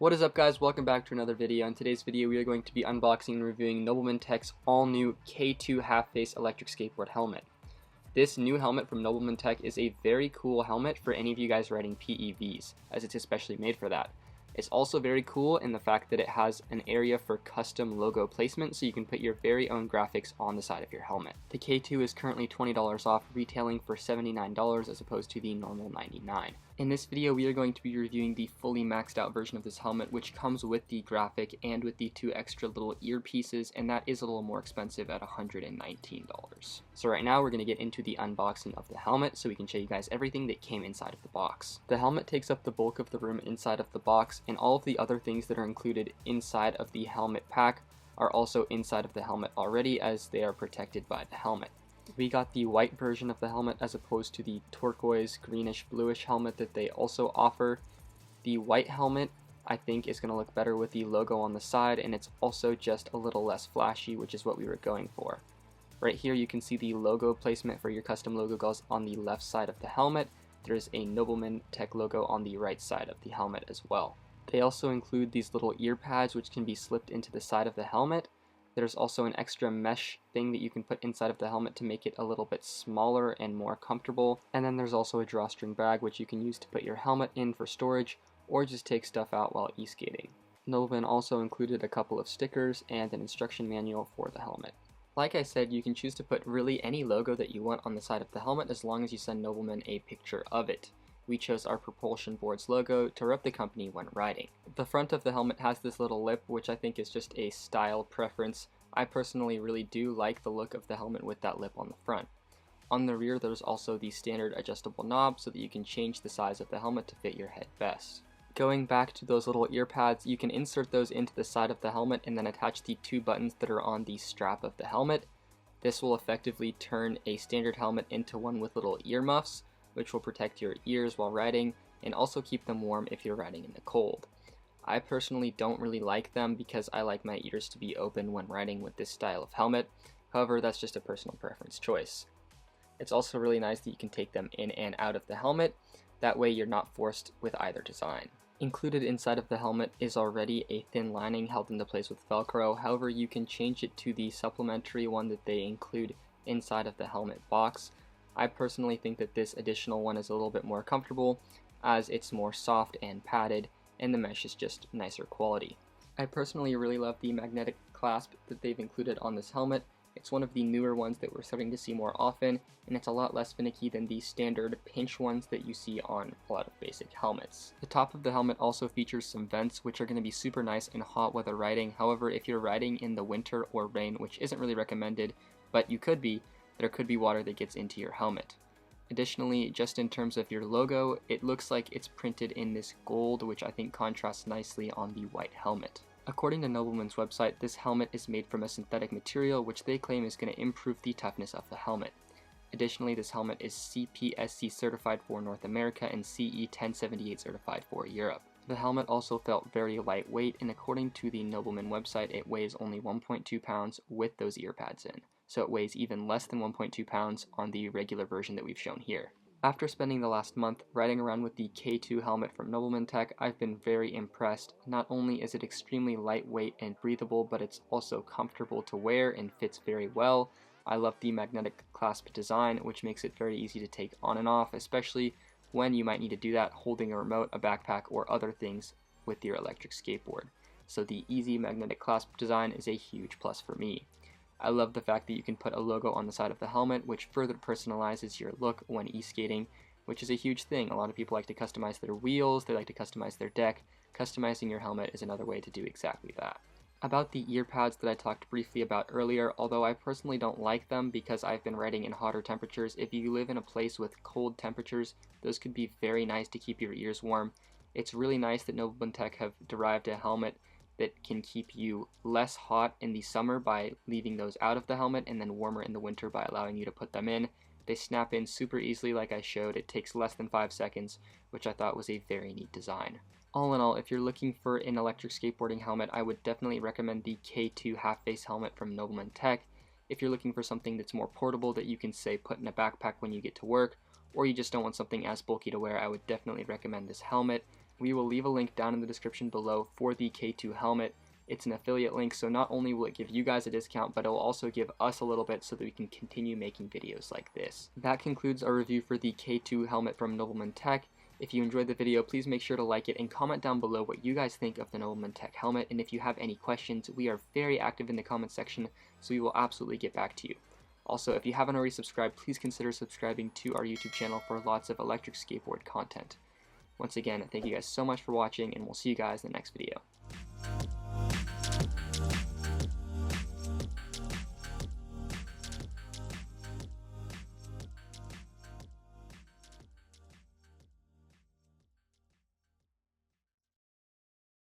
What is up, guys? Welcome back to another video. In today's video we are going to be unboxing and reviewing Nobleman Tech's all new K2 half-face electric skateboard helmet. This new helmet from Nobleman Tech is a very cool helmet for any of you guys riding PEVs, as it's especially made for that. It's also very cool in the fact that it has an area for custom logo placement, so you can put your very own graphics on the side of your helmet. The K2 is currently $20 off, retailing for $79 as opposed to the normal $99. In this video we are going to be reviewing the fully maxed out version of this helmet, which comes with the graphic and with the two extra little earpieces, and that is a little more expensive at $119. So right now we're going to get into the unboxing of the helmet so we can show you guys everything that came inside of the box. The helmet takes up the bulk of the room inside of the box, and all of the other things that are included inside of the helmet pack are also inside of the helmet already, as they are protected by the helmet. We got the white version of the helmet as opposed to the turquoise greenish bluish helmet that they also offer. The white helmet I think is going to look better with the logo on the side, and it's also just a little less flashy, which is what we were going for. Right here you can see the logo placement for your custom logo goes on the left side of the helmet. There's a Nobleman Tech logo on the right side of the helmet as well. They also include these little ear pads which can be slipped into the side of the helmet. There's also an extra mesh thing that you can put inside of the helmet to make it a little bit smaller and more comfortable. And then there's also a drawstring bag which you can use to put your helmet in for storage or just take stuff out while e-skating. Nobleman also included a couple of stickers and an instruction manual for the helmet. Like I said, you can choose to put really any logo that you want on the side of the helmet as long as you send Nobleman a picture of it. We chose our Propulsion Boards logo to rep the company when riding. The front of the helmet has this little lip, which I think is just a style preference. I personally really do like the look of the helmet with that lip on the front. On the rear there's also the standard adjustable knob so that you can change the size of the helmet to fit your head best. Going back to those little ear pads, you can insert those into the side of the helmet and then attach the two buttons that are on the strap of the helmet. This will effectively turn a standard helmet into one with little ear muffs, which will protect your ears while riding and also keep them warm if you're riding in the cold. I personally don't really like them because I like my ears to be open when riding with this style of helmet. However, that's just a personal preference choice. It's also really nice that you can take them in and out of the helmet. That way you're not forced with either design. Included inside of the helmet is already a thin lining held into place with Velcro. However, you can change it to the supplementary one that they include inside of the helmet box. I personally think that this additional one is a little bit more comfortable as it's more soft and padded, and the mesh is just nicer quality. I personally really love the magnetic clasp that they've included on this helmet. It's one of the newer ones that we're starting to see more often, and it's a lot less finicky than the standard pinch ones that you see on a lot of basic helmets. The top of the helmet also features some vents which are going to be super nice in hot weather riding. However, if you're riding in the winter or rain, which isn't really recommended, but you could be, there could be water that gets into your helmet. Additionally, just in terms of your logo, it looks like it's printed in this gold, which I think contrasts nicely on the white helmet. According to Nobleman's website, this helmet is made from a synthetic material which they claim is going to improve the toughness of the helmet. Additionally, this helmet is CPSC certified for North America and CE 1078 certified for Europe. The helmet also felt very lightweight, and according to the Nobleman website, it weighs only 1.2 pounds with those ear pads in. So it weighs even less than 1.2 pounds on the regular version that we've shown here. After spending the last month riding around with the K2 helmet from Nobleman Tech, I've been very impressed. Not only is it extremely lightweight and breathable, but it's also comfortable to wear and fits very well. I love the magnetic clasp design, which makes it very easy to take on and off, especially when you might need to do that holding a remote, a backpack, or other things with your electric skateboard. So the easy magnetic clasp design is a huge plus for me. I love the fact that you can put a logo on the side of the helmet, which further personalizes your look when e-skating, which is a huge thing. A lot of people like to customize their wheels, they like to customize their deck. Customizing your helmet is another way to do exactly that. About the ear pads that I talked briefly about earlier, although I personally don't like them because I've been riding in hotter temperatures, if you live in a place with cold temperatures, those could be very nice to keep your ears warm. It's really nice that Nobleman Tech have derived a helmet that can keep you less hot in the summer by leaving those out of the helmet and then warmer in the winter by allowing you to put them in. They snap in super easily like I showed. It takes less than 5 seconds, which I thought was a very neat design. All in all, if you're looking for an electric skateboarding helmet, I would definitely recommend the K2 half-face helmet from Nobleman Tech. If you're looking for something that's more portable that you can, say, put in a backpack when you get to work, or you just don't want something as bulky to wear, I would definitely recommend this helmet. we will leave a link down in the description below for the K2 helmet. It's an affiliate link, so not only will it give you guys a discount, but it will also give us a little bit so that we can continue making videos like this. That concludes our review for the K2 helmet from Nobleman Tech. If you enjoyed the video, please make sure to like it and comment down below what you guys think of the Nobleman Tech helmet, and if you have any questions, we are very active in the comment section, so we will absolutely get back to you. Also, if you haven't already subscribed, please consider subscribing to our YouTube channel for lots of electric skateboard content. Once again, thank you guys so much for watching, and we'll see you guys in the next video.